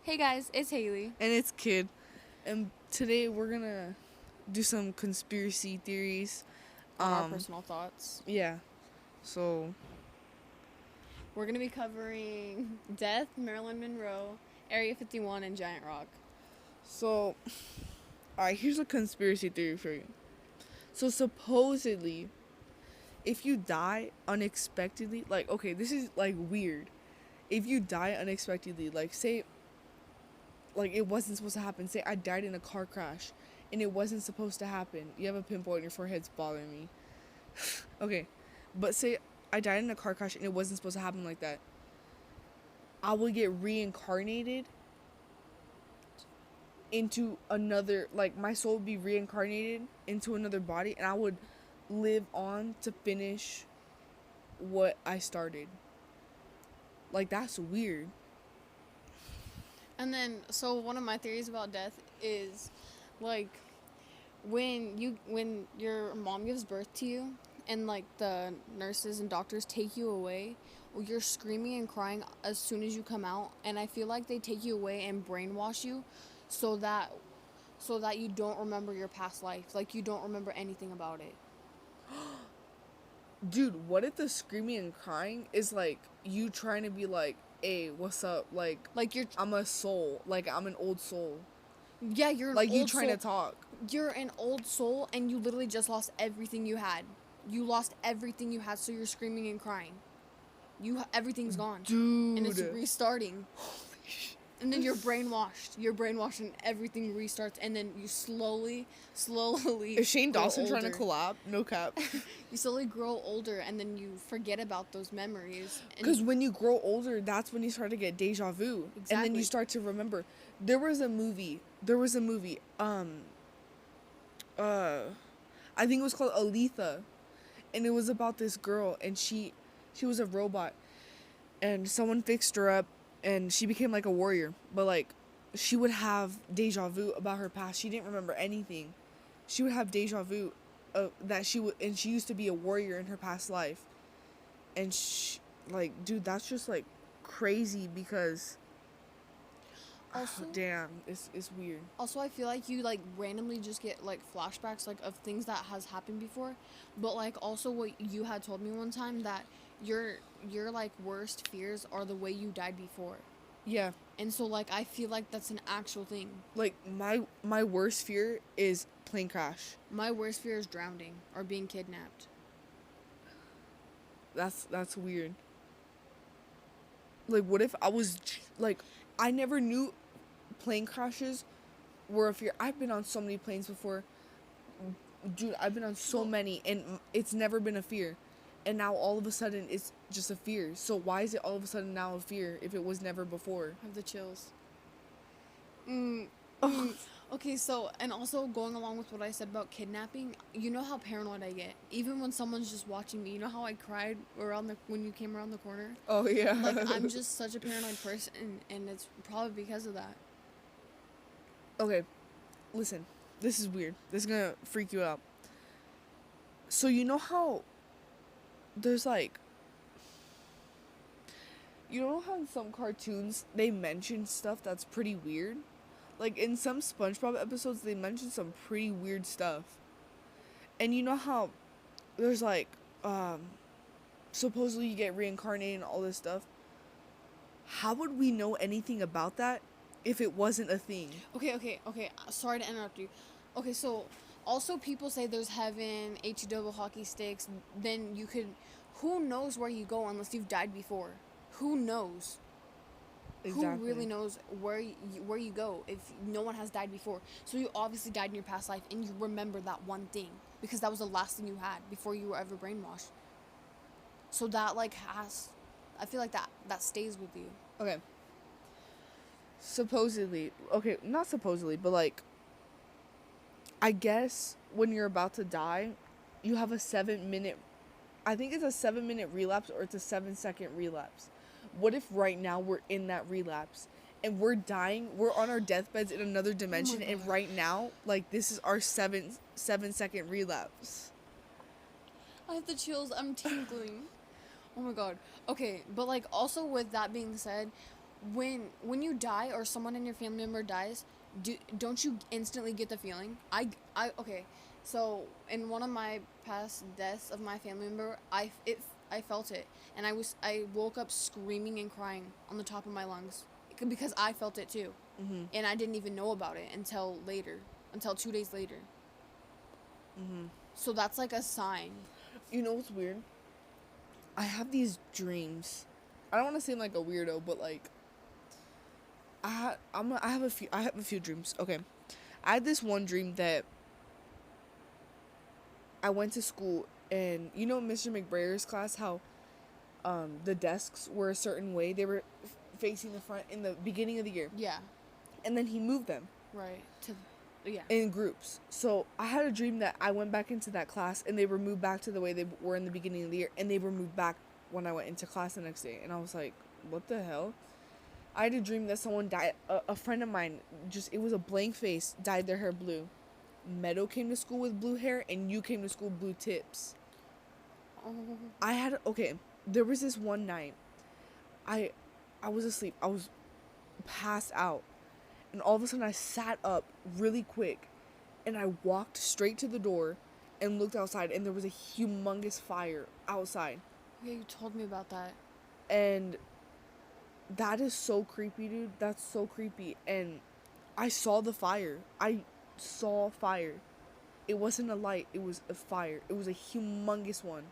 Hey guys, it's Haley. And it's Kid. And today we're gonna do some conspiracy theories. On our personal thoughts. Yeah. So We're going to be covering death, Marilyn Monroe, Area 51, and Giant Rock. alright, here's a conspiracy theory for you. So supposedly, if you die unexpectedly, like, okay, this is like weird. If you die unexpectedly, like say like it wasn't supposed to happen. Say I died in a car crash and it wasn't supposed to happen. You have a pimple on your forehead, it's bothering me. Okay. But say I died in a car crash and it wasn't supposed to happen like that. I would get reincarnated into another, like my soul would be reincarnated into another body and I would live on to finish what I started. Like that's weird. And then, so one of my theories about death is, like, when your mom gives birth to you, and like the nurses and doctors take you away, you're screaming and crying as soon as you come out, and I feel like they take you away and brainwash you, so that you don't remember your past life, like you don't remember anything about it. Dude, what if the screaming and crying is like you trying to be like, hey, what's up? Like I'm a soul. Like I'm an old soul. Yeah, you're an like old you trying soul. to talk. You're an old soul and you literally just lost everything you had. You lost everything you had, so you're screaming and crying. Everything's gone. Dude. And it's restarting. And then you're brainwashed. You're brainwashed and everything restarts, and then you slowly Is Shane Dawson trying to older. collab? No cap. You slowly grow older, and then you forget about those memories. Because when you grow older, that's when you start to get deja vu. Exactly. And then you start to remember. There was a movie. I think it was called Aletha. And it was about this girl, and she was a robot. And someone fixed her up, and she became like a warrior. But like, she would have deja vu about her past. She didn't remember anything. She would have deja vu that she used to be a warrior in her past life. And like, dude, that's just like crazy because also, damn, it's weird. Also, I feel like you like randomly just get like flashbacks like of things that has happened before, but like also what you had told me one time, that your like worst fears are the way you died before. Yeah. And so like I feel like that's an actual thing. Like my worst fear is plane crash. My worst fear is drowning or being kidnapped. That's weird. Like, what if I was like, I never knew plane crashes were a fear. I've been on so many planes before. Dude, I've been on so many and it's never been a fear. And now all of a sudden it's just a fear. So why is it all of a sudden now a fear if it was never before? I have the chills. Okay, so, and also going along with what I said about kidnapping, you know how paranoid I get. Even when someone's just watching me, you know how I cried when you came around the corner? Oh, yeah. Like, I'm just such a paranoid person, and it's probably because of that. Okay, listen. This is weird. This is gonna freak you out. So you know how there's like, you know how in some cartoons they mention stuff that's pretty weird? Like in some SpongeBob episodes they mention some pretty weird stuff. And you know how there's like supposedly you get reincarnated and all this stuff? How would we know anything about that if it wasn't a thing? Okay. Sorry to interrupt you. Okay, so also people say there's heaven, H-double hockey sticks. Then you could, who knows where you go unless you've died before? Who knows? Exactly. Who really knows where you go if no one has died before? So you obviously died in your past life and you remember that one thing because that was the last thing you had before you were ever brainwashed. So that like I feel like that stays with you. Okay. Supposedly, okay, not supposedly, but like, I guess when you're about to die, you have a 7-minute, I think it's a 7-minute relapse or it's a 7-second relapse. What if right now we're in that relapse and we're dying, we're on our deathbeds in another dimension, and right now, like, this is our 7-second relapse? I have the chills. I'm tingling. Oh my god. Okay, but like also with that being said, when you die or someone in your family member dies, don't you instantly get the feeling? Okay. So in one of my past deaths of my family member, I felt it, and I woke up screaming and crying on the top of my lungs because I felt it too, and I didn't even know about it until later, until 2 days later. So that's like a sign. You know what's weird? I have these dreams. I don't want to seem like a weirdo, but like I have a few dreams. Okay. I had this one dream that I went to school, and you know Mr. McBrayer's class, how the desks were a certain way. They were facing the front in the beginning of the year. Yeah. And then he moved them. Right. Yeah. In groups. So I had a dream that I went back into that class and they were moved back to the way they were in the beginning of the year, and they were moved back when I went into class the next day. And I was like, what the hell? I had a dream that someone died. A friend of mine, it was a blank face, dyed their hair blue. Meadow came to school with blue hair, and you came to school with blue tips. Oh. There was this one night. I was asleep. I was passed out. And all of a sudden I sat up really quick, and I walked straight to the door and looked outside, and there was a humongous fire outside. Yeah, you told me about that. And that is so creepy, dude. That's so creepy. And I saw the fire. I saw fire. It wasn't a light. It was a fire. It was a humongous one.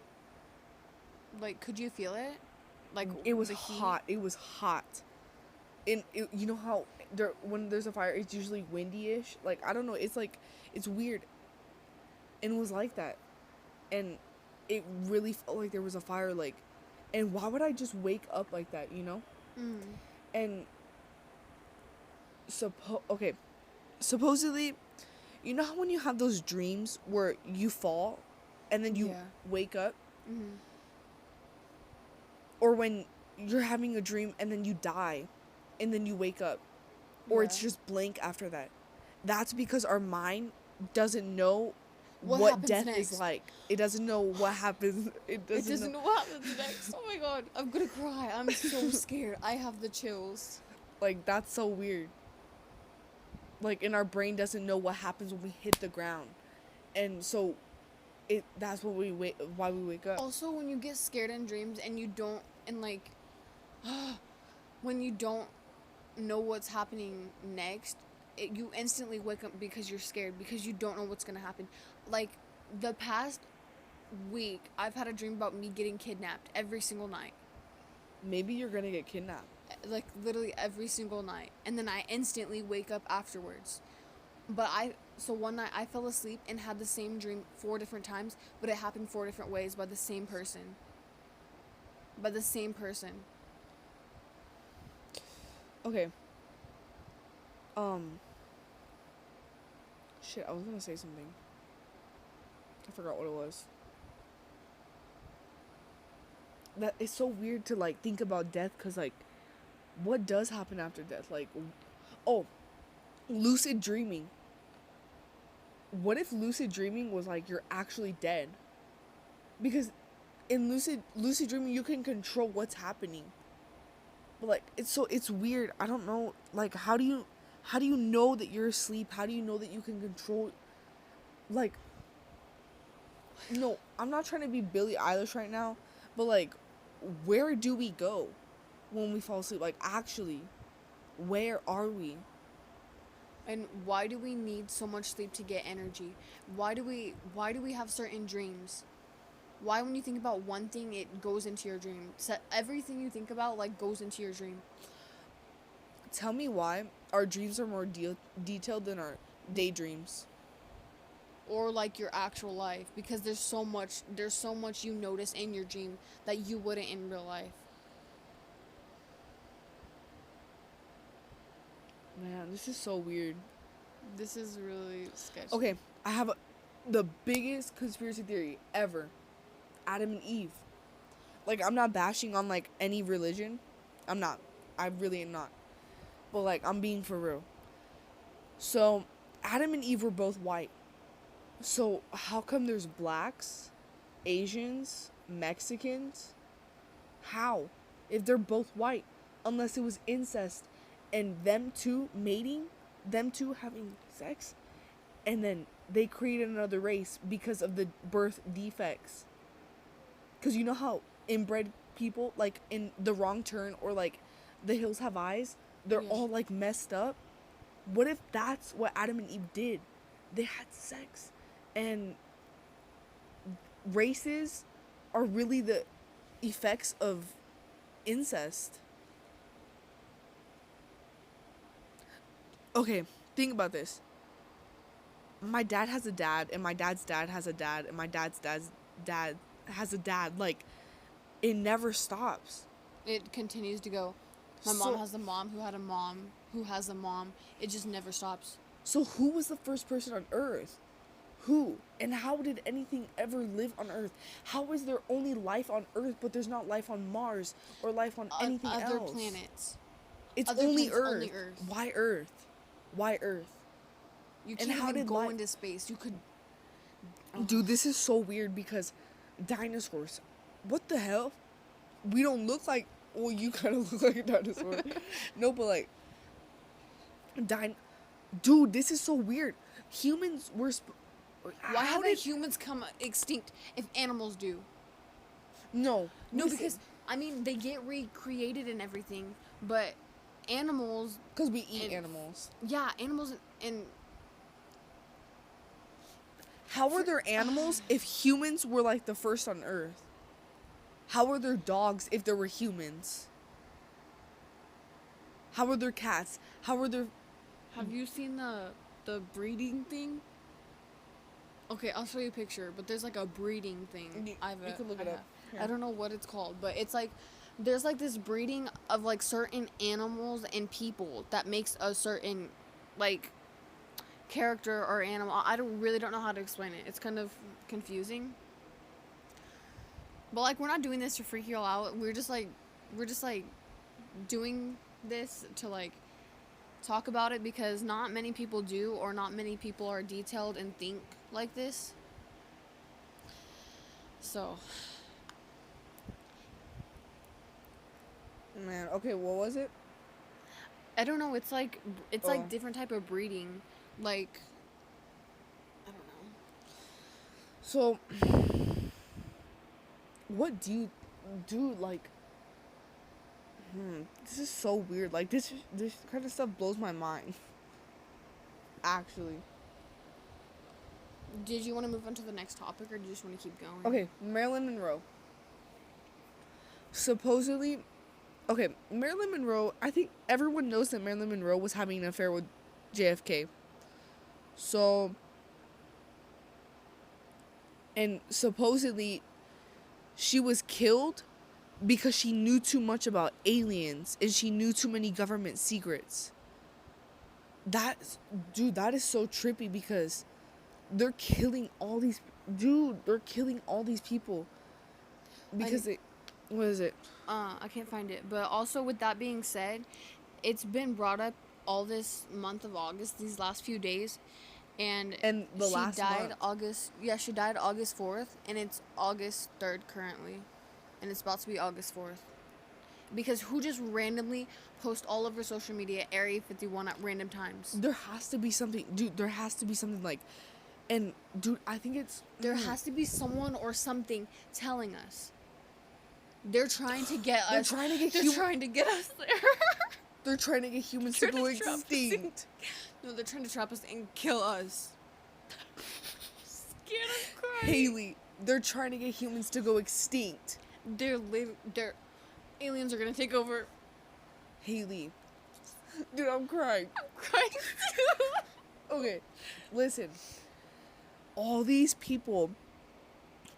Like, could you feel it? Like, It was the heat? hot. It was hot. And you know how when there's a fire, it's usually windy-ish. Like, I don't know. It's like, it's weird. And it was like that. And it really felt like there was a fire. Like, and why would I just wake up like that, you know? Mm. And supposedly, you know how when you have those dreams where you fall and then you Yeah. wake up, Mm-hmm. or when you're having a dream and then you die and then you wake up, or it's Yeah. just blank after that. That's because our mind doesn't know What what happens death next? is like. It doesn't know what happens. It It doesn't doesn't know. know what happens next. Oh my god, I'm gonna cry. I'm so scared. I have the chills. Like, that's so weird. Like, and our brain doesn't know what happens when we hit the ground. And so that's what why we wake up. Also, when you get scared in dreams and you don't, and like, when you don't know what's happening next, you instantly wake up because you're scared because you don't know what's gonna happen. Like, the past week, I've had a dream about me getting kidnapped every single night. Maybe you're gonna get kidnapped. Like, literally every single night. And then I instantly wake up afterwards. So one night I fell asleep and had the same dream 4 different times, but it happened 4 different ways by the same person. By the same person. Okay. Shit, I was gonna say something. I forgot what it was. That it's so weird to like think about death, cause like, what does happen after death? Like, oh, lucid dreaming. What if lucid dreaming was like you're actually dead? Because in lucid dreaming you can control what's happening. But like it's weird. I don't know, like how do you know that you're asleep? How do you know that you can control, like, no, I'm not trying to be Billie Eilish right now, but like, where do we go when we fall asleep? Like, actually, where are we? And why do we need so much sleep to get energy? Why do we have certain dreams? Why, when you think about one thing, it goes into your dream? So everything you think about, like, goes into your dream. Tell me why our dreams are more detailed than our daydreams. Or like your actual life, because there's so much you notice in your dream that you wouldn't in real life. Man, this is so weird. This is really sketchy. Okay, I have the biggest conspiracy theory ever. Adam and Eve. Like, I'm not bashing on like any religion. I'm not. I really am not. But like, I'm being for real. So, Adam and Eve were both white. So, how come there's blacks, Asians, Mexicans? How? If they're both white. unless it was incest and them two mating, them two having sex, and then they created another race because of the birth defects. Because you know how inbred people, like in The Wrong Turn or like The Hills Have Eyes, they're Yeah. all like messed up. What if that's what Adam and Eve did? They had sex, and races are really the effects of incest. Okay, think about this. My dad has a dad, and my dad's dad has a dad, and my dad's dad has a dad. Like, it never stops. It continues to go. My So- mom has a mom who had a mom who has a mom. It just never stops. So who was the first person on Earth? Who? And how did anything ever live on Earth? How is there only life on Earth, but there's not life on Mars or life on anything Other else? planets. It's Other only planets, Earth. only Earth. Why Earth? Why Earth? You And can't how even did go life- into space. You could. Dude, this is so weird because dinosaurs. What the hell? We don't look like. Well, you kind of look like a dinosaur. No, but like. Dude, this is so weird. Humans were. Why haven't humans come extinct if animals do? No. No, because I mean they get recreated and everything, but animals, Because we eat and- animals. yeah, animals and How are there animals if humans were like the first on Earth? How are there dogs if there were humans? How are there cats? How are there. have you seen the breeding thing? Okay, I'll show you a picture, but there's like a breeding thing. You can look it up. I don't know what it's called, but it's like there's like this breeding of like certain animals and people that makes a certain like character or animal. I really don't know how to explain it. It's kind of confusing. But like we're not doing this to freak you all out. We're just like doing this to like talk about it because not many people do, or not many people are detailed and think like this. So Man, okay, what was it? I don't know. It's like Oh. like different type of breeding. Like I don't know. So. What do you do? Like. This is so weird. Like, this kind of stuff blows my mind. Actually. Did you want to move on to the next topic, or do you just want to keep going? Okay, Marilyn Monroe. Supposedly, okay, Marilyn Monroe, I think everyone knows that Marilyn Monroe was having an affair with JFK. So, and supposedly, she was killed because she knew too much about aliens and she knew too many government secrets. That is so trippy because they're killing all these people because what is it? I can't find it. But also, with that being said, it's been brought up all this month of August, these last few days, and The she last died month. August. Yeah, she died August 4th, and it's August 3rd currently, and it's about to be August 4th. Because who just randomly post all over social media Area 51 at random times? There has to be something, dude. There has to be something like, and dude, I think it's There has to be someone or something telling us. They're trying to get They're us. trying to get They're human- trying to get us there. They're trying to get humans to Trying go to trap us extinct. No, they're trying to trap us and kill us. Scared of crying. Haley, they're trying to get humans to go extinct. They're aliens are gonna take over. Haley, dude, I'm crying. I'm crying too. Okay, listen. All these people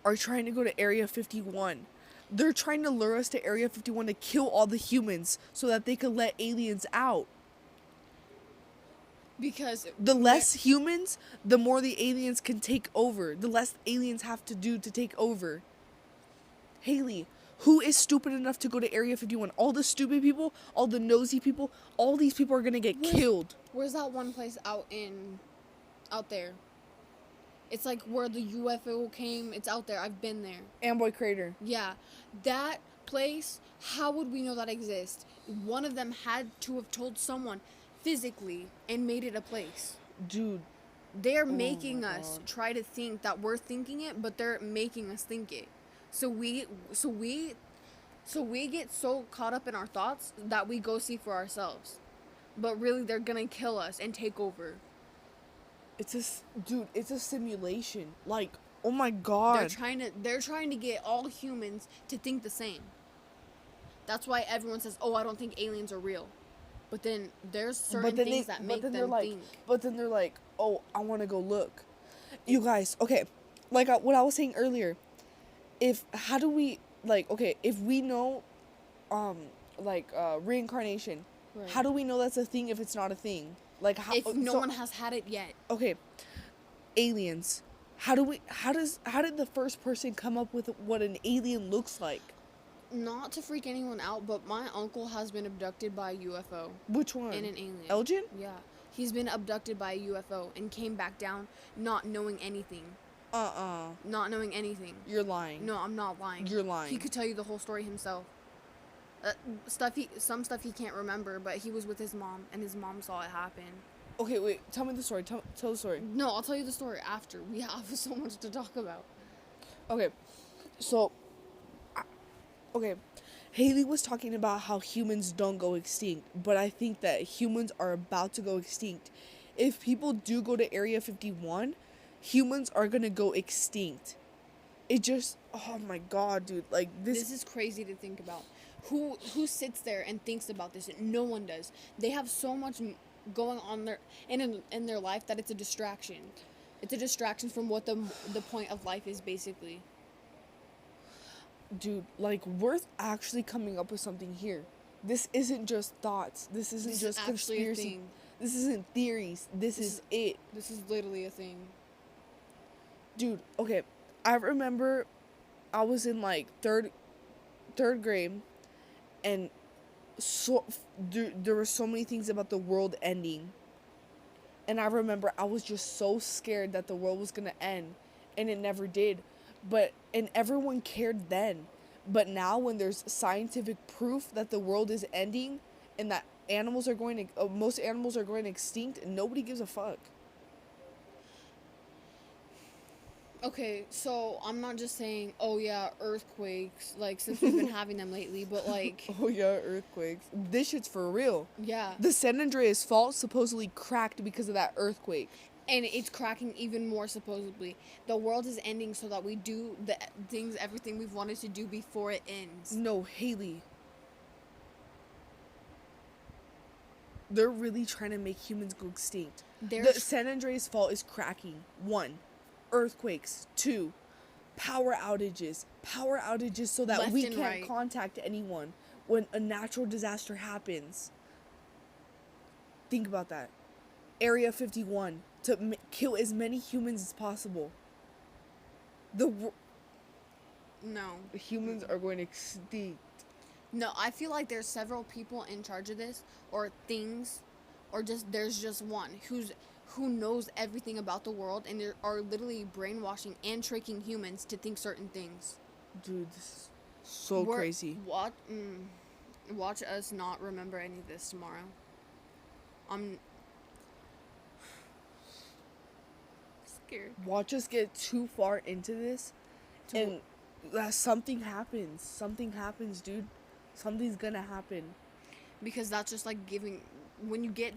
are trying to go to Area 51. They're trying to lure us to Area 51 to kill all the humans so that they could let aliens out. Because The less humans, the more the aliens can take over. The less aliens have to do to take over. Haley, who is stupid enough to go to Area 51? All the stupid people, all the nosy people, all these people are gonna get killed. where's that one place out there? It's like where the UFO came. It's out there. I've been there. Amboy Crater. Yeah, that place, how would we know that exists? One of them had to have told someone physically and made it a place. Dude, They're oh making my us God. try to think that we're thinking it, but they're making us think it. So we get so caught up in our thoughts that we go see for ourselves. But really they're going to kill us and take over. Dude, it's a simulation. Like, oh my God. They're trying to get all humans to think the same. That's why everyone says, "Oh, I don't think aliens are real." But then there's certain things that make them think. But then they're like, oh, I want to go look. You guys, okay, like what I was saying earlier, if we know, reincarnation, Right. how do we know that's a thing if it's not a thing? Like how? If no one has had it yet. Okay, aliens. How did the first person come up with what an alien looks like? Not to freak anyone out, but my uncle has been abducted by a UFO Which one? and an alien. Elgin? Yeah. He's been abducted by a UFO and came back down not knowing anything. Not knowing anything. You're lying. No, I'm not lying. You're lying. He could tell you the whole story himself. Some stuff he can't remember, but he was with his mom and his mom saw it happen. Okay, wait. Tell me the story. Tell the story. No, I'll tell you the story after. We have so much to talk about. Okay, so, okay, Haley was talking about how humans don't go extinct, but I think that humans are about to go extinct. If people do go to Area 51, humans are gonna go extinct. It just, oh my God, dude, like This is crazy to think about. Who sits there and thinks about this? No one does. They have so much going on in their life that it's a distraction. It's a distraction from what the point of life is basically. Dude, like we're actually coming up with something here. This isn't just thoughts. This isn't This just is actually a conspiracy. thing. This isn't theories. This is it. This is literally a thing. Dude, okay. I remember I was in like third grade, and there were so many things about the world ending. And I remember I was just so scared that the world was going to end, and it never did. And everyone cared then. But now when there's scientific proof that the world is ending and that most animals are going extinct, and nobody gives a fuck. Okay, so I'm not just saying, oh yeah, earthquakes, like, since we've been having them lately, but like, Oh yeah, earthquakes. This shit's for real. yeah. The San Andreas Fault supposedly cracked because of that earthquake. And it's cracking even more, supposedly. The world is ending so that we do everything we've wanted to do before it ends. No, Haley. They're really trying to make humans go extinct. The San Andreas Fault is cracking. 1. Earthquakes. 2. Power outages so that Left we and can't right. contact anyone when a natural disaster happens. Think about that. Area 51 to kill as many humans as possible. No. Humans are going extinct. No, I feel like there's several people in charge of this, or things, or there's just one who knows everything about the world, and they are literally brainwashing and tricking humans to think certain things. Dude, this is so crazy. Watch us not remember any of this tomorrow. I'm scared. Watch us get too far into this, and something happens. Something happens, dude. Something's gonna happen. Because that's just like when you get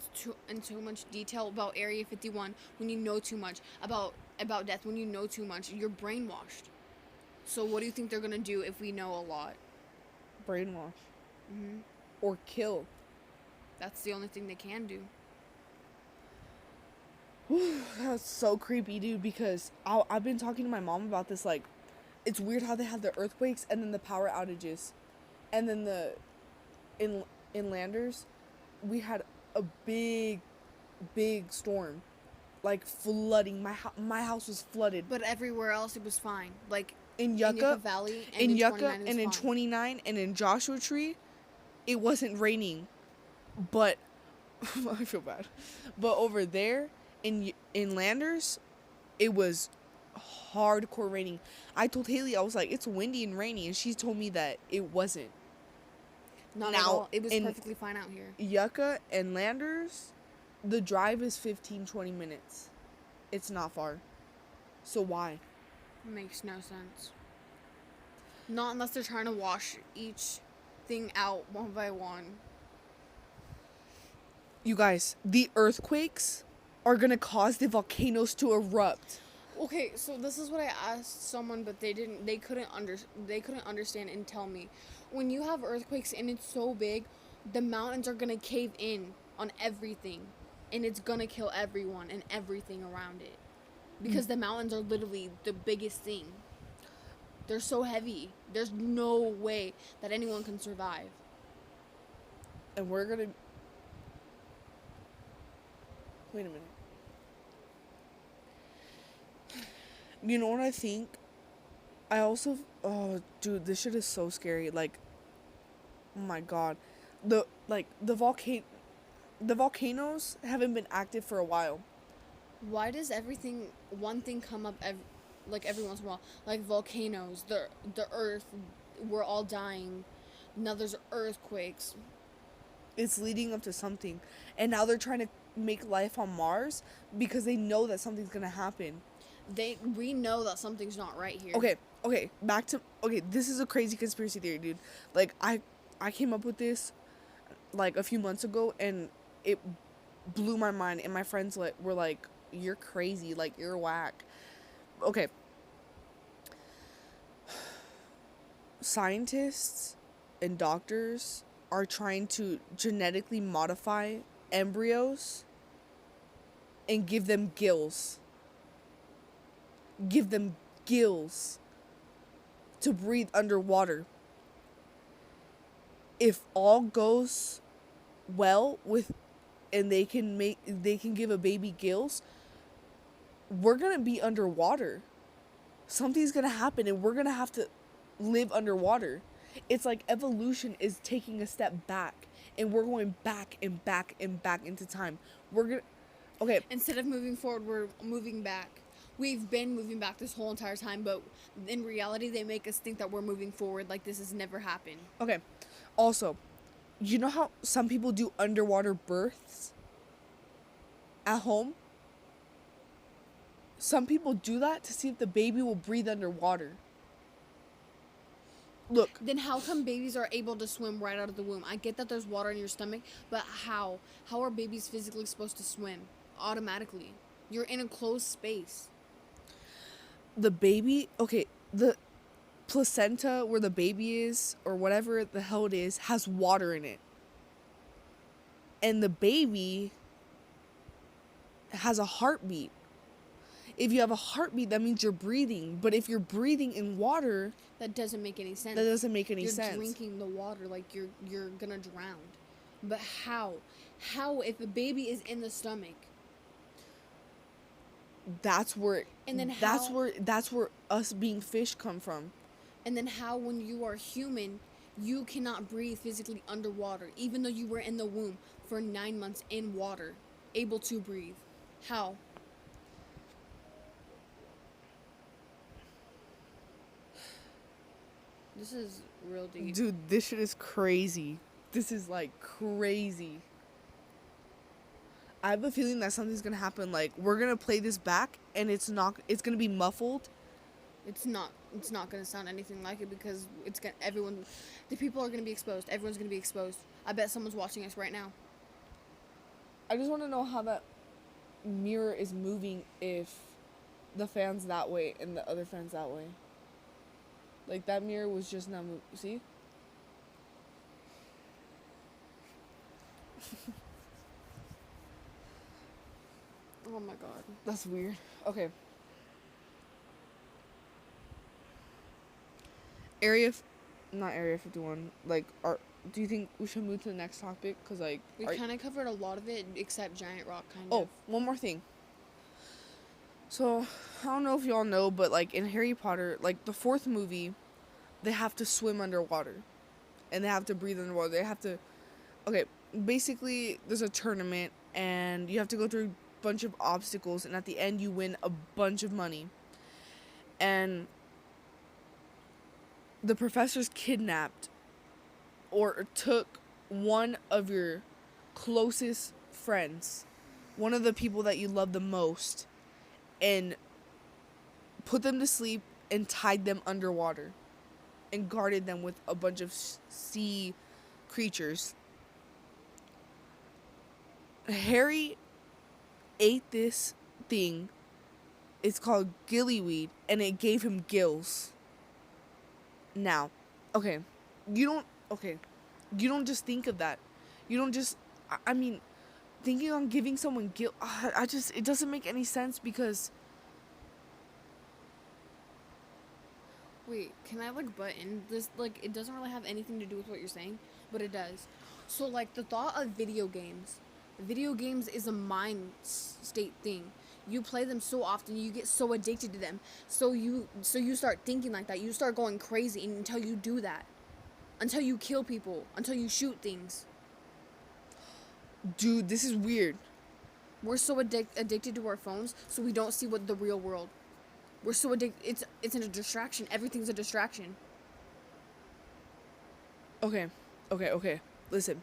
in too much detail about Area 51, when you know too much about death, when you know too much, you're brainwashed. So what do you think they're gonna do if we know a lot? Brainwash. Mhm. Or kill. That's the only thing they can do. That's so creepy, dude, because I've been talking to my mom about this. Like, it's weird how they have the earthquakes and then the power outages. And then in Landers, we had a big storm. Like, flooding. My house was flooded. But everywhere else it was fine. Like In Yucca Yucca Valley and in in Yucca 29 it was and in fine. 29 and in Joshua Tree, it wasn't raining. But I feel bad. But over there in Landers, it was hardcore raining. I told Haley, I was like, it's windy and rainy, and she told me that it wasn't. Not at Now, all. It was in perfectly fine out here. Yucca and Landers, the drive is 15-20 minutes. It's not far. So why? Makes no sense. Not unless they're trying to wash each thing out one by one. You guys, the earthquakes are gonna cause the volcanoes to erupt. Okay, so this is what I asked someone, but they couldn't understand and tell me. When you have earthquakes and it's so big, the mountains are gonna cave in on everything, and it's gonna kill everyone and everything around it, because the mountains are literally the biggest thing. They're so heavy. There's no way that anyone can survive. And we're gonna... Wait a minute. You know what I think? I also... Oh, dude, this shit is so scary. Like, oh my god. The volcanoes haven't been active for a while. Why does one thing come up every once in a while? Like volcanoes, the earth, we're all dying. Now there's earthquakes. It's leading up to something. And now they're trying to make life on Mars because they know that something's gonna happen. We know that something's not right here. Okay, this is a crazy conspiracy theory, dude. Like, I came up with this, like, a few months ago, and it blew my mind, and my friends were like, you're crazy, like, you're whack. Okay. Scientists and doctors are trying to genetically modify embryos and give them gills. Give them gills to breathe underwater. If all goes well and they can give a baby gills, we're going to be underwater. Something's going to happen and we're going to have to live underwater. It's like evolution is taking a step back and we're going back and back and back into time. Okay. Instead of moving forward, we're moving back. We've been moving back this whole entire time, but in reality, they make us think that we're moving forward like this has never happened. Okay. Also, you know how some people do underwater births at home? Some people do that to see if the baby will breathe underwater. Look. Then how come babies are able to swim right out of the womb? I get that there's water in your stomach, but how? How are babies physically supposed to swim automatically? You're in a closed space. The baby, okay, the placenta where the baby is, or whatever the hell it is, has water in it. And the baby has a heartbeat. If you have a heartbeat, that means you're breathing. But if you're breathing in water... That doesn't make any sense. That doesn't make any sense. You're drinking the water like you're gonna drown. But how? How if a baby is in the stomach? That's where... And then that's where us being fish come from. And then how, when you are human, you cannot breathe physically underwater, even though you were in the womb for 9 months in water, able to breathe. How? This is real deep. Dude, this shit is crazy. This is, like, crazy. I have a feeling that something's gonna happen. Like, we're gonna play this back, and it's gonna be muffled. It's not gonna sound anything like it because the people are gonna be exposed. Everyone's gonna be exposed. I bet someone's watching us right now. I just want to know how that mirror is moving if the fan's that way and the other fan's that way. Like, that mirror was just not moving. See? Oh my god. That's weird. Okay. Not Area 51. Like, do you think we should move to the next topic? Because, like... We kind of covered a lot of it, except Giant Rock, kind of. Oh, one more thing. So, I don't know if y'all know, but, like, in Harry Potter, like, the 4th movie, they have to swim underwater. And they have to breathe underwater. They have to... Okay, basically, there's a tournament, and you have to go through a bunch of obstacles, and at the end, you win a bunch of money. and the professors kidnapped or took one of your closest friends, one of the people that you love the most, and put them to sleep and tied them underwater and guarded them with a bunch of sea creatures. Harry ate this thing. It's called gillyweed, and it gave him gills. Now, okay, you don't just think of that. You don't just, I mean, thinking on giving someone guilt, it doesn't make any sense because... Wait, can I like butt in this? Like, it doesn't really have anything to do with what you're saying, but it does. So like the thought of video games is a mind state thing. You play them so often, you get so addicted to them. So you start thinking like that. You start going crazy until you do that. Until you kill people, until you shoot things. Dude, this is weird. We're so addicted to our phones, so we don't see what the real world. We're so addicted. It's a distraction. Everything's a distraction. Okay. Listen.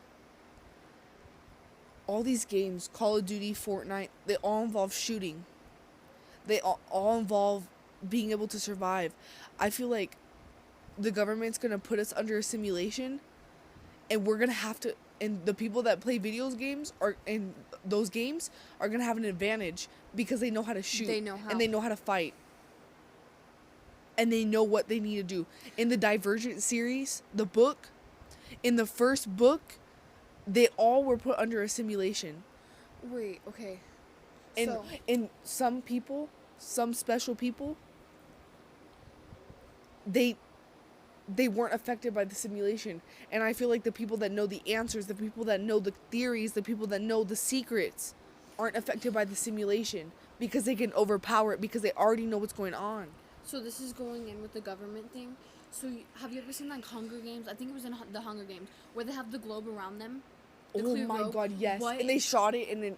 All these games, Call of Duty, Fortnite, they all involve shooting. They all involve being able to survive. I feel like the government's going to put us under a simulation, and we're going to have to... And the people that play video games are in those games are going to have an advantage because they know how to shoot. They know how. And they know how to fight. And they know what they need to do. In the Divergent series, the book, in the first book, they all were put under a simulation. Wait, okay. And some people, some special people, they weren't affected by the simulation. And I feel like the people that know the answers, the people that know the theories, the people that know the secrets aren't affected by the simulation because they can overpower it because they already know what's going on. So this is going in with the government thing. So have you ever seen like Hunger Games? I think it was in the Hunger Games where they have the globe around them. The Oh clear my globe. god, yes. What And they shot it and then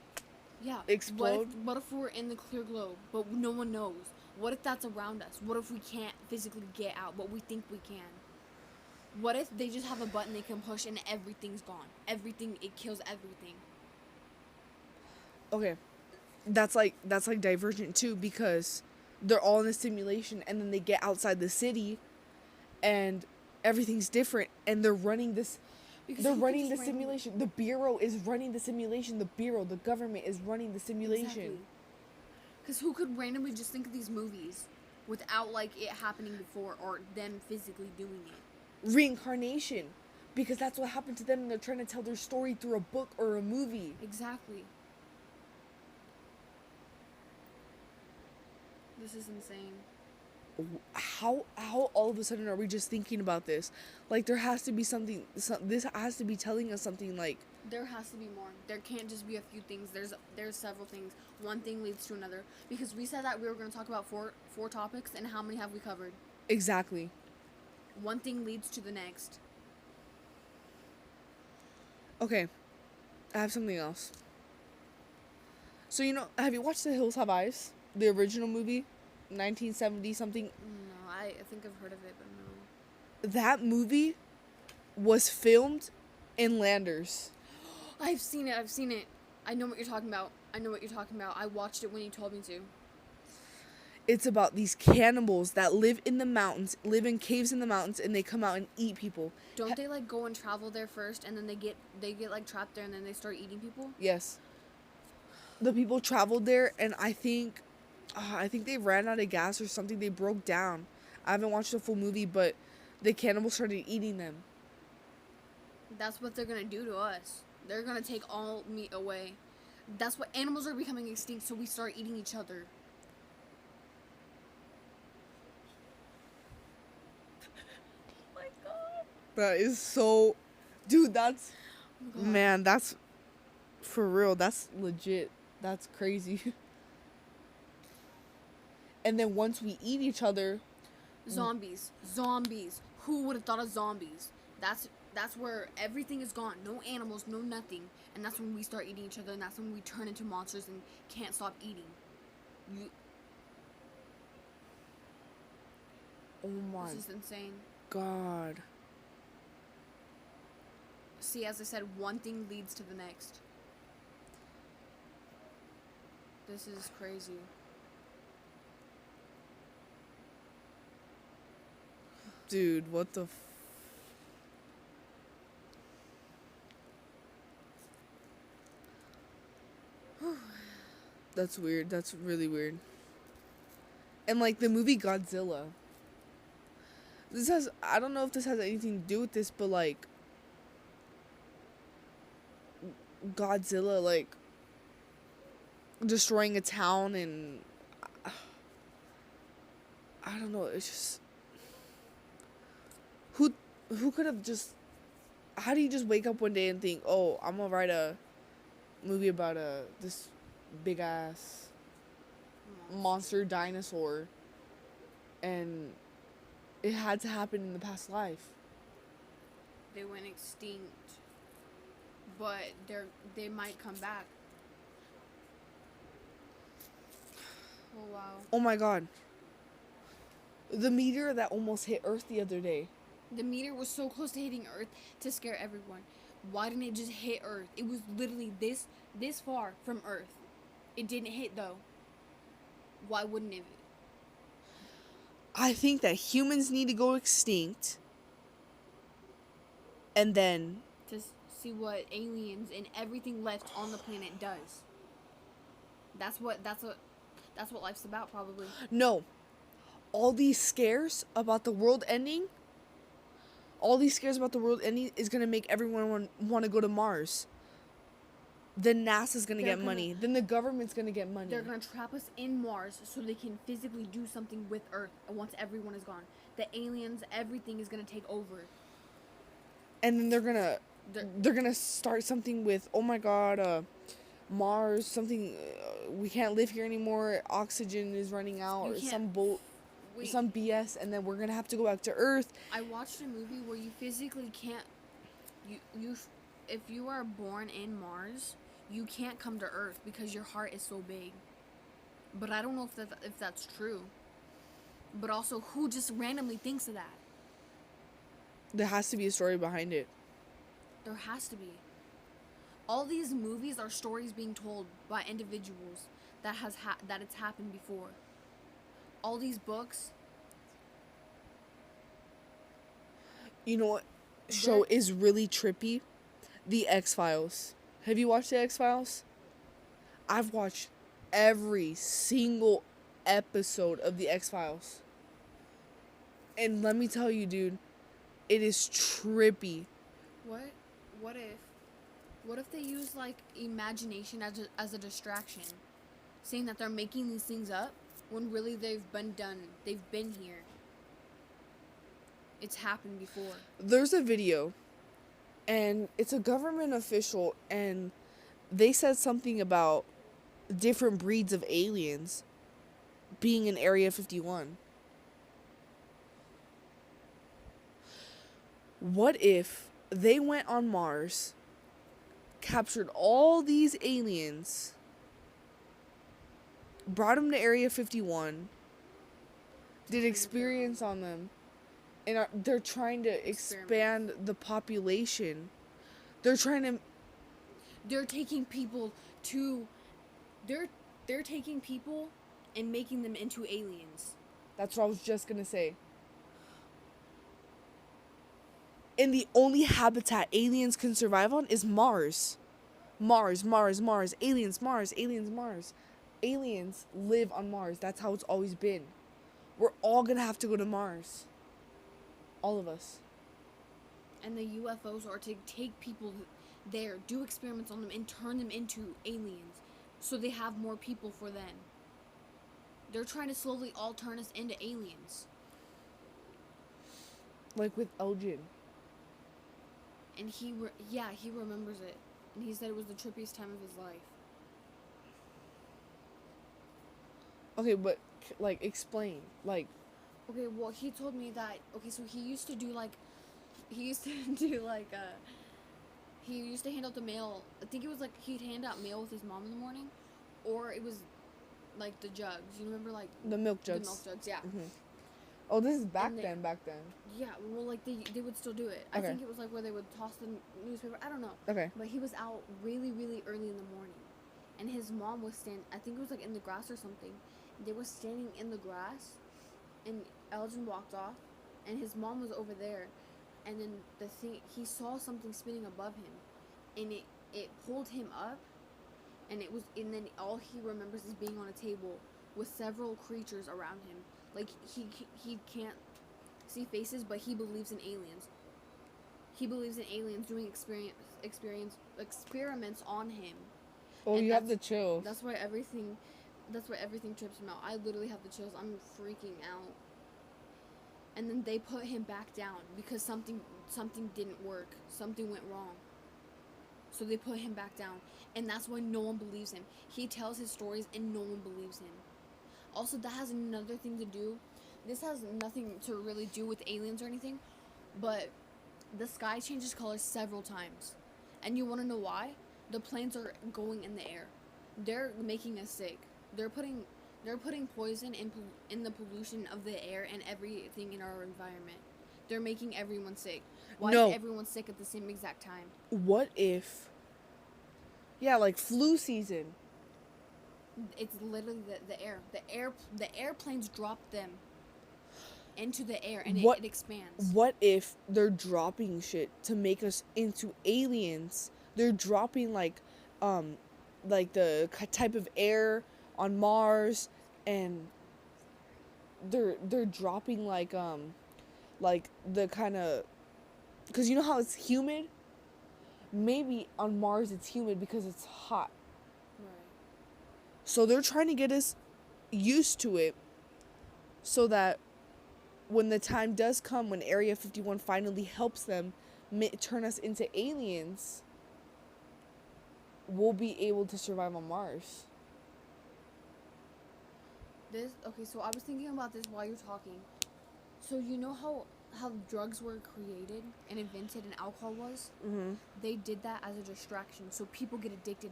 explode. What if we're in the clear globe, but no one knows? What if that's around us? What if we can't physically get out, but we think we can? What if they just have a button they can push and everything's gone? It kills everything. Okay. That's like Divergent too, because they're all in a simulation and then they get outside the city and everything's different and they're running this... They're running the simulation. The Bureau is running the simulation. The government is running the simulation. Because who could randomly just think of these movies without like it happening before or them physically doing it? Reincarnation. Because that's what happened to them and they're trying to tell their story through a book or a movie. Exactly. This is insane. How all of a sudden are we just thinking about this? Like there has to be something, this has to be telling us something. Like there has to be more. There can't just be a few things. There's several things. One thing leads to another. Because we said that we were going to talk about four topics, and how many have we covered? Exactly. One thing leads to the next. Okay, I have something else. So have you watched The Hills Have Eyes? The original movie? 1970 something. No, I think I've heard of it, but no. That movie was filmed in Landers. I've seen it. I know what you're talking about. I watched it when you told me to. It's about these cannibals that live in the mountains, live in caves in the mountains, and they come out and eat people. Don't they like go and travel there first, and then they get like trapped there, and then they start eating people? Yes. The people traveled there, and I think they ran out of gas or something. They broke down. I haven't watched the full movie, but the cannibals started eating them. That's what they're gonna do to us. They're gonna take all meat away. That's what animals are becoming extinct, so we start eating each other. Oh my god. That is so... Dude, that's... Oh man, that's... For real, that's legit. That's crazy. And then once we eat each other... Zombies. Who would have thought of zombies? That's where everything is gone. No animals, no nothing. And that's when we start eating each other, and that's when we turn into monsters and can't stop eating. Oh my This is insane. god. See, as I said, one thing leads to the next. This is crazy. Dude, what the That's weird. That's really weird. And like the movie Godzilla. I don't know if this has anything to do with this, but like Godzilla like destroying a town and I don't know, it's just who could have just how do you just wake up one day and think, "Oh, I'm going to write a movie about this big ass monster dinosaur," and it had to happen in the past life. They went extinct, but they might come back. Oh wow. Oh my god. The meteor that almost hit Earth the other day. The meteor was so close to hitting Earth to scare everyone. Why didn't it just hit Earth? It was literally this far from Earth. It didn't hit though. Why wouldn't it? I think that humans need to go extinct. And then To see what aliens and everything left on the planet does. That's what life's about, probably. no. All these scares about the world ending is going to make everyone want to go to Mars. Then NASA's going to get money. Then the government's going to get money. They're going to trap us in Mars so they can physically do something with Earth once everyone is gone. The aliens, everything is going to take over. And then they're going to start something with, oh my god, Mars, something we can't live here anymore. Oxygen is running out or some BS, and then we're going to have to go back to Earth. I watched a movie where you physically can't if you are born in Mars, you can't come to Earth because your heart is so big. But I don't know if that's true. But also, who just randomly thinks of that? There has to be a story behind it. There has to be. All these movies are stories being told by individuals that it's happened before. All these books. You know what show is really trippy? The X-Files. Have you watched The X-Files? I've watched every single episode of The X-Files. And let me tell you, dude, it is trippy. What if they use like imagination as a distraction, saying that they're making these things up when really they've been here. It's happened before. There's a video, and it's a government official, and they said something about different breeds of aliens being in Area 51. What if they went on Mars, captured all these aliens, brought them to Area 51, did experience on them, and they're trying to expand the population. They're taking people they're taking people and making them into aliens. That's what I was just gonna say. And the only habitat aliens can survive on is Mars. Mars. Aliens, Mars. Aliens live on Mars. That's how it's always been. We're all gonna have to go to Mars. All of us. And the UFOs are to take people there, do experiments on them, and turn them into aliens. So they have more people for them. They're trying to slowly all turn us into aliens. Like with Elgin. And he remembers it. And he said it was the trippiest time of his life. Okay, but, like, explain. Like... Okay, well, he told me that... Okay, so he used to do, like... He used to hand out the mail. I think it was, like, he'd hand out mail with his mom in the morning. Or it was, like, the jugs. You remember, like... The milk jugs. The milk jugs, yeah. Mm-hmm. Oh, this is back And then. Back then. yeah, well, like they would still do it. I Okay. think it was like where they would toss the newspaper. I don't know. Okay. But he was out really, really early in the morning, and his mom was I think it was like in the grass or something. They were standing in the grass, and Elgin walked off, and his mom was over there, and then he saw something spinning above him, and it pulled him up, and then all he remembers is being on a table with several creatures around him. Like he can't see faces, but he believes in aliens. He believes in aliens doing experiments on him. Oh, And you have the chills. That's why everything trips him out. I literally have the chills. I'm freaking out. And then they put him back down because something didn't work. Something went wrong. So they put him back down, and that's why no one believes him. He tells his stories and no one believes him. Also, that has another thing to do. This has nothing to really do with aliens or anything, but the sky changes colors several times. And you want to know why? The planes are going in the air. They're making us sick. They're putting poison in the pollution of the air and everything in our environment. They're making everyone sick. Why No. is everyone sick at the same exact time? What if? Yeah, like flu season. It's literally the air. The airplanes drop them into the air, and it expands. What if they're dropping shit to make us into aliens? They're dropping like the type of air on Mars, and they're dropping like the kind of, because you know how it's humid. Maybe on Mars it's humid because it's hot. Right. So they're trying to get us used to it, so that when the time does come, when Area 51 finally helps them turn us into aliens, we'll be able to survive on Mars. So I was thinking about this while you're talking. So you know how drugs were created and invented and alcohol was? Mm-hmm. They did that as a distraction, so people get addicted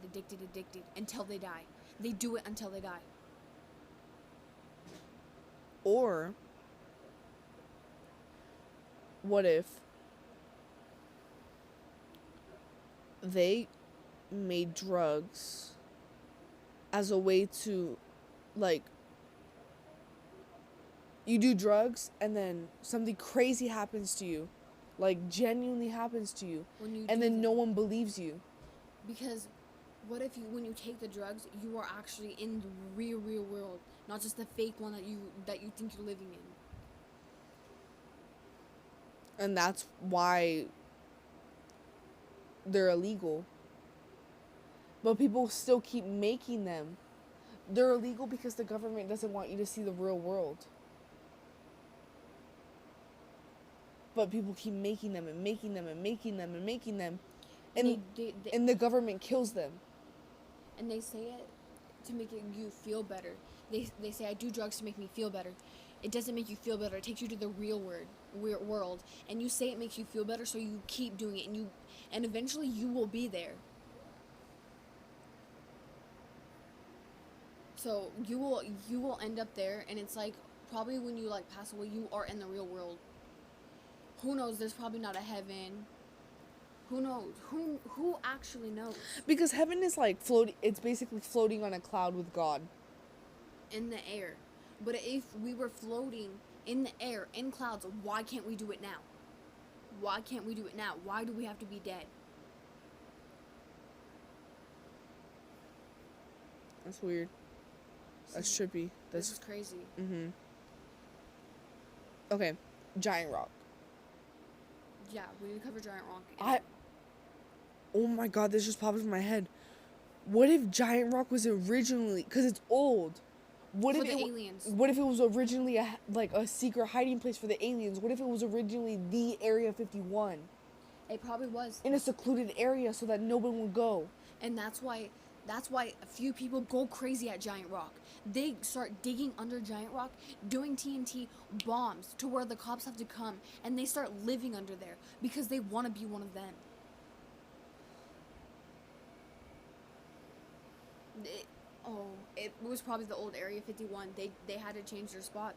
until they die. They do it until they die. Or what if they made drugs as a way to, like, you do drugs and then something crazy happens to you, like genuinely happens to you, and then no one believes you. Because what if when you take the drugs, you are actually in the real world, not just the fake one that you think you're living in. And that's why they're illegal. But people still keep making them. They're illegal because the government doesn't want you to see the real world. But people keep making them and making them and making them and making them. And and the government kills them. And they say it to make you feel better. They say, I do drugs to make me feel better. It doesn't make you feel better. It takes you to the real world. And you say it makes you feel better, so you keep doing it. And eventually you will be there. So you will end up there, and it's like probably when you like pass away, you are in the real world. Who knows? There's probably not a heaven. Who knows? Who actually knows? Because heaven is like floating. It's basically floating on a cloud with God. In the air. But if we were floating in the air, in clouds, why can't we do it now? Why can't we do it now? Why do we have to be dead? That's weird. That's trippy. This is crazy. Mm-hmm. Okay, Giant Rock. Yeah, we need to cover Giant Rock. Oh my god, this just popped in my head. What if Giant Rock was originally, because it's old. What for if the aliens? What if it was originally a secret hiding place for the aliens? What if it was originally the Area 51? It probably was. In a secluded area so that no one would go. And that's why a few people go crazy at Giant Rock. They start digging under Giant Rock, doing TNT bombs to where the cops have to come, and they start living under there because they want to be one of them. It was probably the old Area 51. They had to change their spot.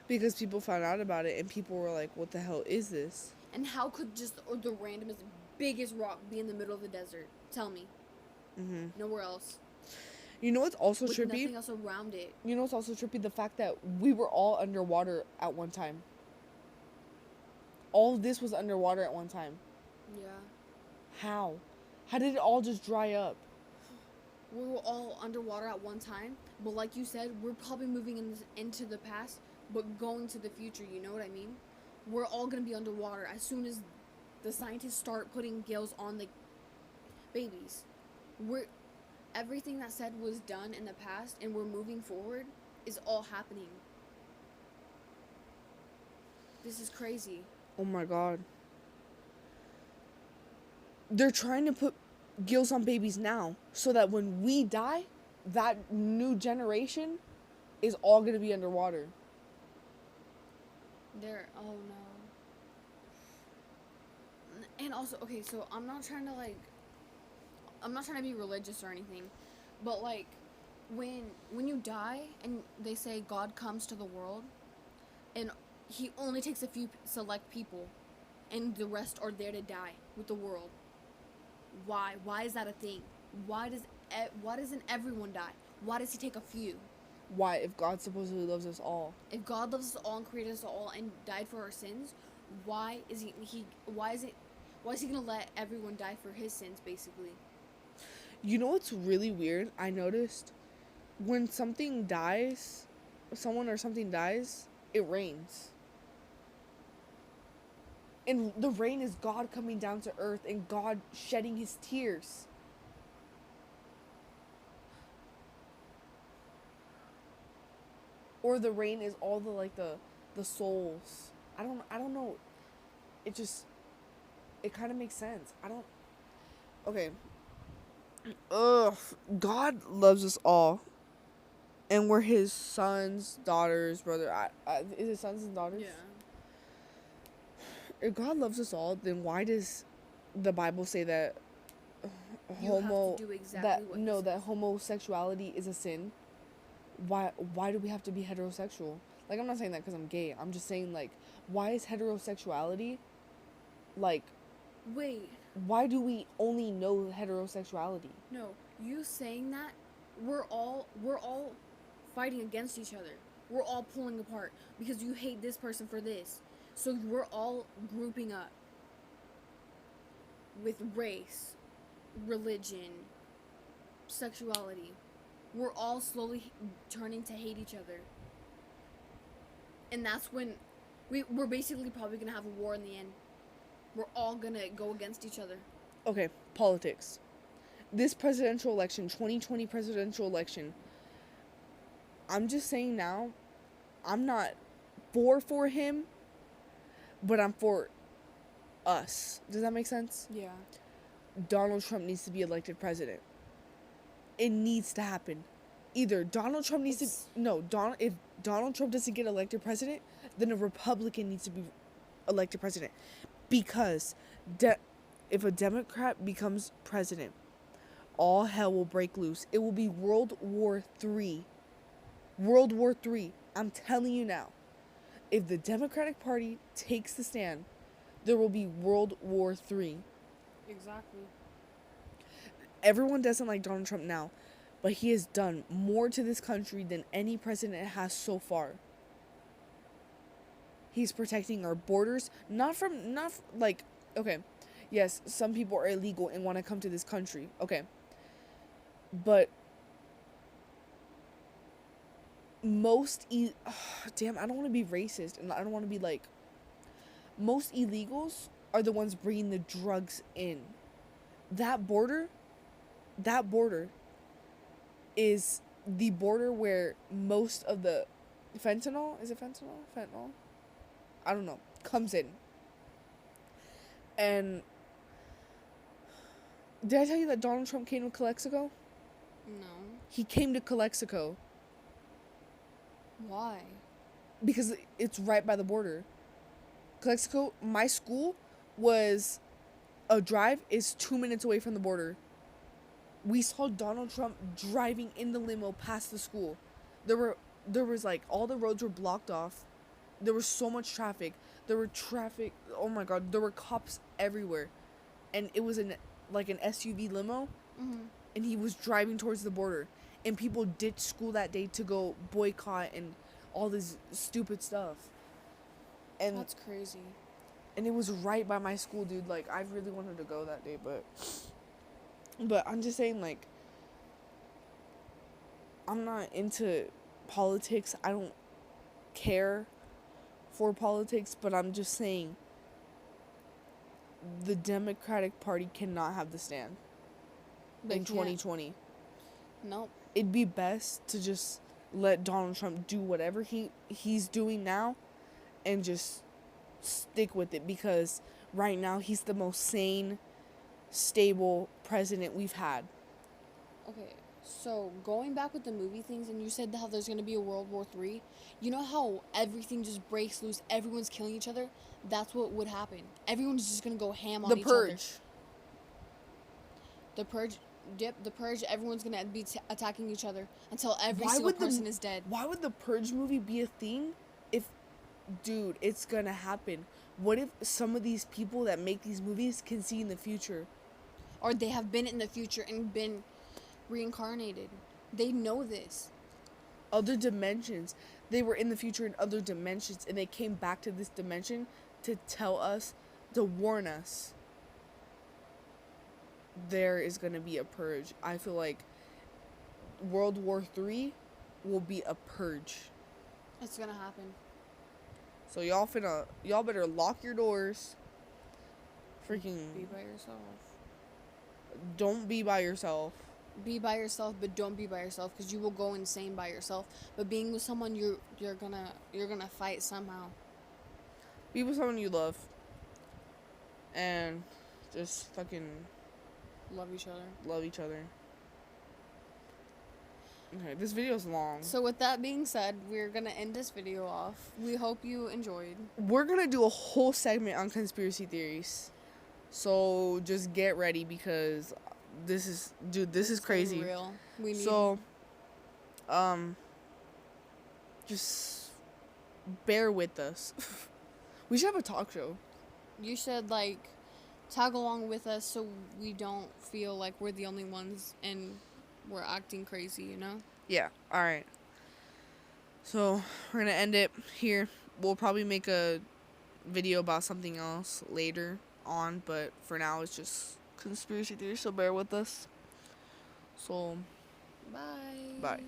Because people found out about it and people were like, what the hell is this? And how could just the randomest, biggest rock be in the middle of the desert? Tell me. Mm-hmm. Nowhere else. You know what's also With trippy? nothing else around it. You know what's also trippy? The fact that we were all underwater at one time. All of this was underwater at one time. Yeah. How? How did it all just dry up? We were all underwater at one time, but like you said, we're probably moving into the past, but going to the future, you know what I mean? We're all gonna be underwater as soon as the scientists start putting gills on the babies. Everything that said was done in the past and we're moving forward is all happening. This is crazy. Oh my god. They're trying to put gills on babies now so that when we die, that new generation is all going to be underwater. Oh no. And also, okay, so I'm not trying to be religious or anything, but like when you die and they say God comes to the world and he only takes a few select people and the rest are there to die with the world. Why is that a thing? Why doesn't everyone die? Why does he take a few? Why, if God supposedly loves us all? If God loves us all and created us all and died for our sins, why is he gonna let everyone die for his sins, basically? You know what's really weird? I noticed when someone or something dies, it rains. And the rain is God coming down to earth and God shedding his tears. Or the rain is all the souls. I don't know. It kind of makes sense. Okay. Ugh. God loves us all. And we're his sons, daughters, brother. Is it sons and daughters? Yeah. If God loves us all, then why does the Bible say that You have to do exactly what he says. that homosexuality is a sin? Why do we have to be heterosexual? Like, I'm not saying that because I'm gay. I'm just saying, like, why is heterosexuality, like, Wait. why do we only know heterosexuality? No, you saying that, we're all fighting against each other. We're all pulling apart because you hate this person for this. So we're all grouping up with race, religion, sexuality. We're all slowly turning to hate each other. And that's when we're basically probably going to have a war in the end. We're all going to go against each other. Okay, politics. This presidential election, 2020 presidential election, I'm just saying now, I'm not for him, but I'm for us. Does that make sense? Yeah. Donald Trump needs to be elected president. It needs to happen. Either Donald Trump needs if Donald Trump doesn't get elected president, then a Republican needs to be elected president. Because if a Democrat becomes president, all hell will break loose. It will be World War III. World War III. I'm telling you now. If the Democratic Party takes the stand, there will be World War III. Exactly. Everyone doesn't like Donald Trump now, but he has done more to this country than any president has so far. He's protecting our borders, okay, yes, some people are illegal and want to come to this country, okay, but I don't want to be racist, and I don't want to be like, most illegals are the ones bringing the drugs in. That border is the border where most of the fentanyl, I don't know, comes in. And did I tell you that Donald Trump came to Calexico? No. He came to Calexico Why? because it's right by the border. Calexico, my school was a drive is 2 minutes away from the border. We saw Donald Trump driving in the limo past the school. There was like all the roads were blocked off there was so much traffic. There were traffic. Oh my god, there were cops everywhere, and it was an SUV limo, and he was driving towards the border, and people ditched school that day to go boycott and all this stupid stuff. And That's crazy. and it was right by my school, dude. Like, I really wanted to go that day, but I'm just saying, like, I'm not into politics. I don't care for politics, but I'm just saying the Democratic Party cannot have the stand They in can't. 2020. Nope. It'd be best to just let Donald Trump do whatever he's doing now and just stick with it, because right now he's the most sane, stable president we've had. Okay, so going back with the movie things, and you said how there's gonna be a World War III. You know how everything just breaks loose, everyone's killing each other? That's what would happen. Everyone's just gonna go ham on The each other. Purge. The Purge. Yep, the Purge. Everyone's gonna be attacking each other until every Why single would the- person is dead. Why would the Purge movie be a thing if, dude, it's gonna happen? What if some of these people that make these movies can see in the future? Or they have been in the future and been reincarnated. They know this. Other dimensions. They were in the future in other dimensions, and they came back to this dimension to tell us, to warn us. There is gonna be a purge. I feel like World War III will be a purge. It's gonna happen. So y'all better lock your doors. Freaking Be by yourself. don't be by yourself. Be by yourself, but don't be by yourself, because you will go insane by yourself. But being with someone, you're gonna fight somehow. Be with someone you love. And just fucking Love each other. love each other. Okay, this video's long. So with that being said, we're gonna end this video off. We hope you enjoyed. We're gonna do a whole segment on conspiracy theories. So just get ready, because this is crazy. Real. We need. So just bear with us. We should have a talk show. You should tag along with us so we don't feel like we're the only ones and we're acting crazy. You know. Yeah, alright. So we're gonna end it here. We'll probably make a video about something else later on, but for now it's just conspiracy theories, so bear with us. So Bye. bye.